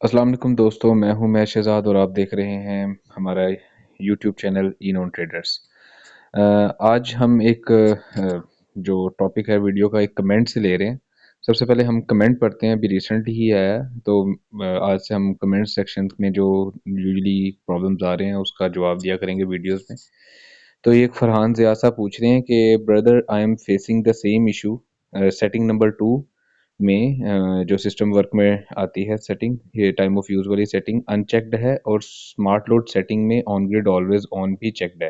अस्सलाम वालेकुम दोस्तों, मैं शहज़ाद और आप देख रहे हैं हमारा यूट्यूब चैनल इनोन ट्रेडर्स। आज हम एक जो टॉपिक है वीडियो का एक कमेंट से ले रहे हैं। सबसे पहले हम कमेंट पढ़ते हैं, अभी रिसेंटली ही आया है, तो आज से हम कमेंट सेक्शन में जो यूजुअली प्रॉब्लम्स आ रहे हैं उसका जवाब दिया करेंगे वीडियोस में। तो ये एक फरहान ज़ियासा पूछ रहे हैं कि brother I am facing the same issue setting number 2 में जो सिस्टम वर्क में आती है सेटिंग, ये टाइम ऑफ यूज़ वाली सेटिंग अनचेक्ड है और स्मार्ट लोड सेटिंग में ऑन ग्रिड ऑलवेज ऑन भी चेक्ड है,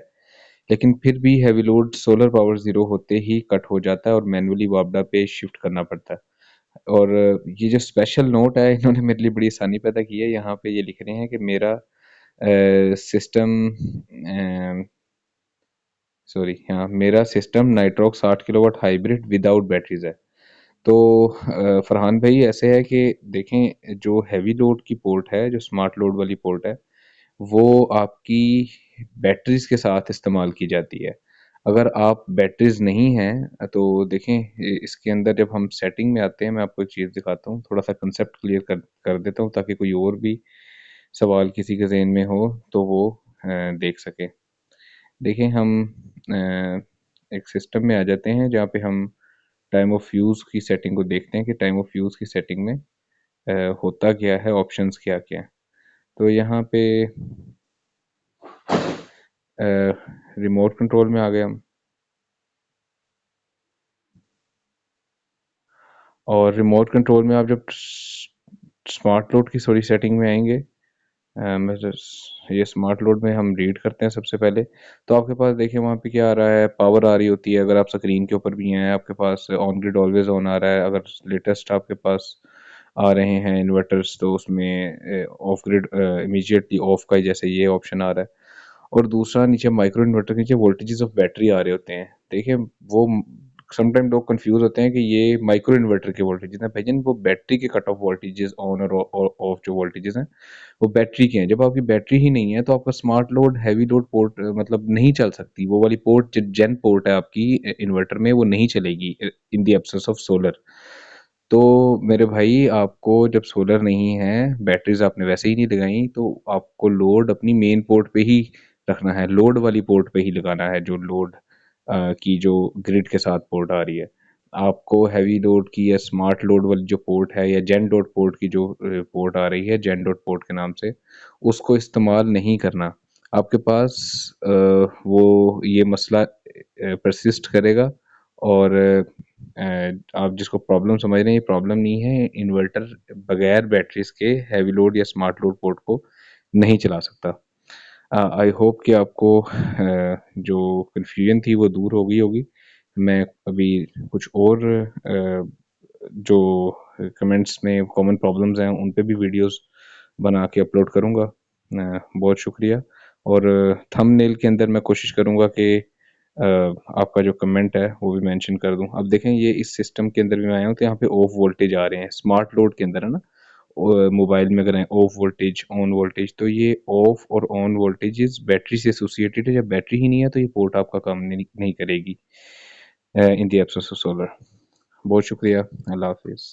लेकिन फिर भी heavy load solar power zero होते ही कट हो जाता है और मैनुअली वापडा पे शिफ्ट करना पड़ता है। और ये जो स्पेशल नोट है इन्होंने मेरे लिए बड़ी आसानी पैदा की है। यहाँ पे ये लिख रहे हैं कि मेरा सिस्टम सॉरी, हाँ, मेरा system Nitrox 60 kilowatt hybrid without batteries है। तो फरहान भाई ऐसे है कि देखें, जो हैवी लोड की पोर्ट है, जो स्मार्ट लोड वाली पोर्ट है, वो आपकी बैटरीज के साथ इस्तेमाल की जाती है। अगर आप बैटरीज नहीं हैं तो देखें, इसके अंदर जब हम सेटिंग में आते हैं, मैं आपको एक चीज़ दिखाता हूँ, थोड़ा सा कंसेप्ट क्लियर कर देता हूँ ताकि कोई और भी सवाल किसी के जहन में हो तो वो देख सके। देखिए, हम अ, एक सिस्टम में आ जाते हैं जहाँ पे हम टाइम ऑफ यूज़ की सेटिंग को देखते हैं कि टाइम ऑफ यूज़ की सेटिंग में होता क्या है, ऑप्शंस क्या-क्या हैं। तो यहाँ पे रिमोट कंट्रोल में आ गए हम, और रिमोट कंट्रोल में आप जब स्मार्ट लोड की थोड़ी सेटिंग में आएंगे, ये स्मार्ट लोड में हम रीड करते हैं सबसे पहले। तो आपके पास देखिए वहाँ पे क्या आ रहा है, पावर आ रही होती है। अगर आप स्क्रीन के ऊपर भी हैं, आपके पास ऑन ग्रिड ऑलवेज ऑन आ रहा है। अगर लेटेस्ट आपके पास आ रहे हैं इन्वर्टर्स तो उसमें ऑफ ग्रिड इमीडिएटली ऑफ का जैसे ये ऑप्शन आ रहा है। और दूसरा, नीचे माइक्रो इन्वर्टर के नीचे वोल्टेजेस ऑफ बैटरी आ रहे होते हैं। देखिए, वो समटाइम लोग कंफ्यूज होते हैं कि ये माइक्रो इन्वर्टर के वोल्टेजेस हैं। भाईजान, वो बैटरी के कट ऑफ वोल्टेजेस ऑन और ऑफ जो वोल्टेजेस हैं वो बैटरी के हैं। जब आपकी बैटरी ही नहीं है तो आपका smart load heavy load port मतलब नहीं चल सकती। वो वाली पोर्ट जेन पोर्ट है आपकी इन्वर्टर में, वो नहीं चलेगी in the absence of solar. तो मेरे भाई, आपको जब सोलर नहीं है, बैटरीज आपने वैसे ही नहीं लगाई, तो आपको लोड अपनी मेन पोर्ट पे ही रखना है, लोड वाली पोर्ट पे ही लगाना है, जो लोड की जो ग्रिड के साथ पोर्ट आ रही है। आपको हैवी लोड की या स्मार्ट लोड वाली जो पोर्ट है या जेन डॉट पोर्ट की जो पोर्ट आ रही है, जेन डॉट पोर्ट के नाम से, उसको इस्तेमाल नहीं करना। आपके पास वो ये मसला परसिस्ट करेगा। और आप जिसको प्रॉब्लम समझ रहे हैं, ये प्रॉब्लम नहीं है। इन्वर्टर बगैर बैटरीज के हैवी लोड या स्मार्ट लोड पोर्ट को नहीं चला सकता। आई होप कि आपको जो कन्फ्यूजन थी वो दूर हो गई होगी। मैं अभी कुछ और जो कमेंट्स में कॉमन प्रॉब्लम्स हैं उन पे भी वीडियोस बना के अपलोड करूँगा। बहुत शुक्रिया। और थंबनेल के अंदर मैं कोशिश करूँगा कि आपका जो कमेंट है वो भी मेंशन कर दूँ। अब देखें, ये इस सिस्टम के अंदर भी मैं आया हूँ तो यहाँ पे ऑफ वोल्टेज आ रहे हैं स्मार्ट लोड के अंदर, है ना। मोबाइल में अगर ऑफ वोल्टेज ऑन वोल्टेज, तो ये ऑफ और ऑन वोल्टेजेस बैटरी से एसोसिएटेड है। जब बैटरी ही नहीं है तो ये पोर्ट आपका काम नहीं करेगी in the absence of solar. बहुत शुक्रिया। अल्लाह हाफिज़।